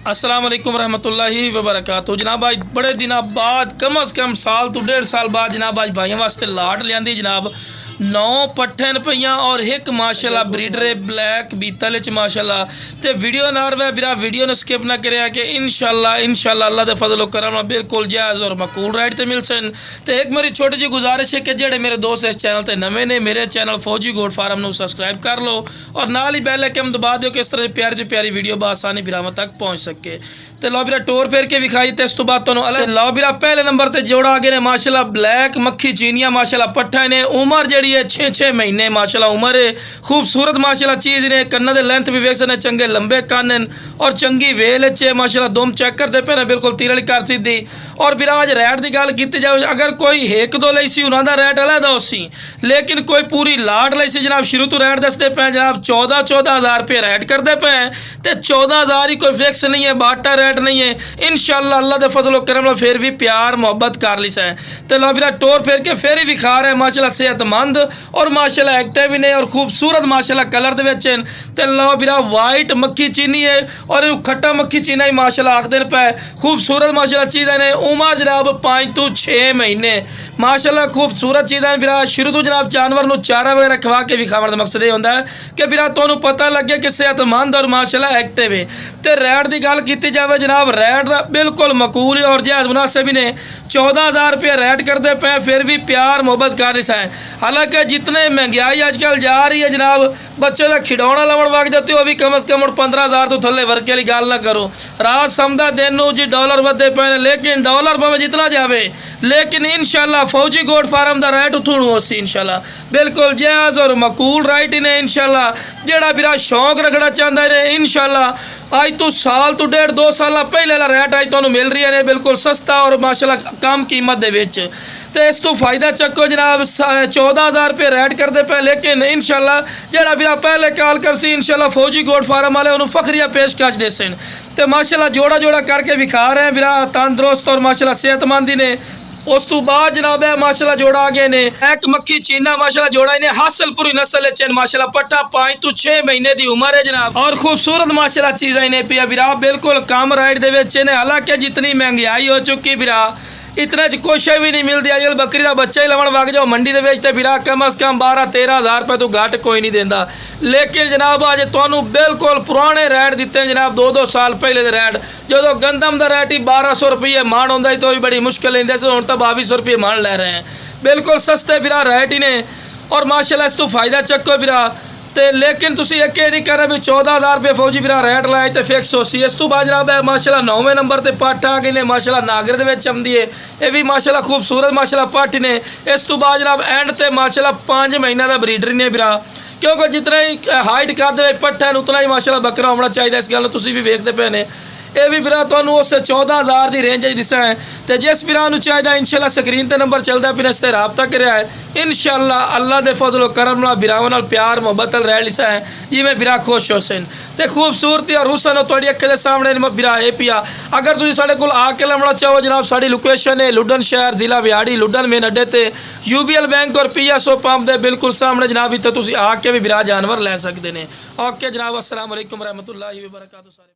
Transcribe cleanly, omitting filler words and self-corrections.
अस्सलाम वालेकुम रहमतुल्लाहि व बरकातहू। जनाब आज बड़े दिनों बाद कम अज़ कम साल तो 1.5 साल बाद जनाब आज भाइयों वास्ते लाट लियांदी जनाब 9 पट्ठन पईयां और एक माशाल्लाह ब्रीडर ब्लैक बीतल च माशाल्लाह। ते वीडियो नार वे बिरा वीडियो ने स्किप ना करिया कि इंशाल्लाह अल्लाह दे फजल करम नाल बिल्कुल जायज़ और मकबूल राइट ते मिल सन। ते एक मेरी छोटी जी गुजारिश है कि जेडे मेरे दोस्त इस चैनल ते नवे ने मेरे चैनल फौजी गोट फार्म नू सब्सक्राइब कर लो और नाल ही बेल आइकन दबा दिओ कि इस तरह प्यारी प्यारी वीडियो बासानी बिरावां तक पहुँच सके। तो लो बिरा टोर फेर के विखाई ते इस तो बाद तुहानू लो बिरा पहले नंबर ते जोड़ा आ गए ने माशाल्लाह ब्लैक मक्खी चीनिया माशाल्लाह पट्ठा ने उम्र जी है 6-6 महीने माशाल्लाह उम्र है। खूबसूरत माशाल्लाह चीज़ ने कन्ना दे लेंथ भी वेख सकने चंगे लंबे कन्न और चंगी वेल च माशाल्लाह दुम चेक करते पे ने बिल्कुल तीर वाली कर सीधी। और बिरा आज रैट की गल की जाए अगर कोई एक दो लई सी उन्होंने रैट अलग उसी लेकिन कोई पूरी लाट लई सी जनाब शुरू तो रैट दसते पे जनाब 14,000 रुपये रैट करते पे तो 14,000 ही कोई फिक्स नहीं है बाटा रैट नहीं है। इंशाल्लाह अल्लाह दे फजल करम फिर भी प्यार मोहब्बत कर ली है। तो लो बिरा टोर फेर के फिर ही विखा रहे माशाल्लाह सेहतमंद और माशाल्लाह एक्टिव ने और खूबसूरत माशाल्लाह कलर दे विच ते लो बिरा वाइट मक्खी चीनी है और खट्टा मक्खी चीना ही माशाल्लाह आखदे पे खूबसूरत माशाल्लाह चीज़ ने उम्र जनाब 5 तो 6 महीने माशाल्लाह खूबसूरत चीज़ बिरा शुरू तो जनाब जानवर नू चारा वगैरह खवा के विखावन का मकसद यह होंदा है कि बिरा तुहानू पता लगे कि सेहतमंद और माशाल्लाह एक्टिव है। तो रैट की गल की जाए जनाब रैट का बिल्कुल मकबूल और जायज़ मुनासिब ने 14,000 रुपये रैट करते पे फिर भी प्यार मोहब्बत कर रही है। हालांकि जितने महंगाई आजकल जा रही है जनाब बच्चे का खिडौना लवन वग जाते हो भी कम अज़ कम 15,000 तो थले वर्के वाली गल ना करो। रात समझदा दिन जी डॉलर वधे पे लेकिन डॉलर भावें जितना जाए लेकिन इंशाल्लाह फौजी गोट फार्म का रैट उथों होसी इंशाल्लाह बिल्कुल जायज़ और मकबूल राइट ने। इंशाल्लाह जेड़ा बिरा शौक रखना चाहता है इंशाल्लाह आज तो साल तो 1.5-2 साल पहले वाला रैट आज तुहानू मिल रही है बिल्कुल सस्ता और माशाल्लाह कम कीमत दे विच। तो इस तो फायदा चक्को जनाब 14,000 रुपये रैट करते पे लेकिन इंशाल्लाह जेड़ा बिरा पहले कॉल कर सी इंशाल्लाह फौजी गोट फार्म वाले उन्होंने फखरिया पेशकश दे सन। तो माशाल्लाह जोड़ा जोड़ा करके विखा रहे हैं बिरा तंदुरुस्त और माशाल्लाह सेहतमंदी ने। उस तो बाद जनाब है माशाल्लाह जोड़ा आ गए ने एक मक्खी चीना माशाल्लाह जोड़ा ने हासिलपुरी नस्ल चैन माशाल्लाह पट्टा 5 तो 6 महीने की उम्र है जनाब और खूबसूरत माशाल्लाह चीज़ ने पिया बिरा बिल्कुल कम राइट दे विच ने। हालांकि जितनी महंगाई हो चुकी बिरा इतना कुछ भी नहीं मिलती अजकल बकरी का बच्चा ही लवन वग जाओ मंडी के बेचते बिरा कम अज़ कम 12-13,000 रुपये तो घट कोई नहीं देता। लेकिन जनाब अज तुहानू बिल्कुल पुराने रैट दिते जनाब 2-2 साल पहले के रैट जो गंदम का रैट ही 1,200 रुपये मान होंगे तो भी बड़ी मुश्किल लेंदे से हुण तो 2,200 रुपये मान लै रहे हैं बिल्कुल सस्ते बिरा रैट ही ने। और माशाल्लाह इस तो फायदा चक्को बिरा तो लेकिन तुसी एक नहीं कर रहे भी 14,000 रुपये फौजी बिरा रैट लाए तो फिक्स हो सी। इस तो बाद जनाब है माशाल्लाह 9वें नंबर पर पट्ठ आ गई ने माशाल्लाह नागर दे विच आउंदी है ये भी माशाल्लाह खूबसूरत माशाल्लाह पट्ठ ने। इस तो बाद जनाब एंड ते माशाल्लाह 5 महीना का ब्रीडर ने बिरा क्योंकि जितना ही हाइट कर पट्ठ है उतना ही माशाल्लाह बकरा होना चाहिए। इस गल तुसी भी वेखते पे ने ये भी बिरा तुहानू उस 14,000 की रेंज दिसा है। तो जिस बिरा चाहिए इंशाल्लाह स्क्रीन पर नंबर चलता फिर इससे रबता करा है इंशाल्लाह अल्लाह दे फजल करम नाल बिरावां नाल प्यार मुहब्बत रह लिसा है जिवें बिरा खुश हो सन। तो खूबसूरती और हुसन तुहाडी अक्खां दे सामने बिरा है पिया। अगर तुसीं साडे कोल आके लवना चाहो जनाब साडी लोकेशन है लुडन शहर जिला बिहाड़ी लुडन मेन अड्डे ते UBL बैंक और PSO पंप दे बिल्कुल सामने जनाब इत्थे तुसीं आके भी बिरा जानवर लै सकदे ने। ओके जनाब अस्सलाम वालेकुम रहमतुल्लाहि व बरकातहू।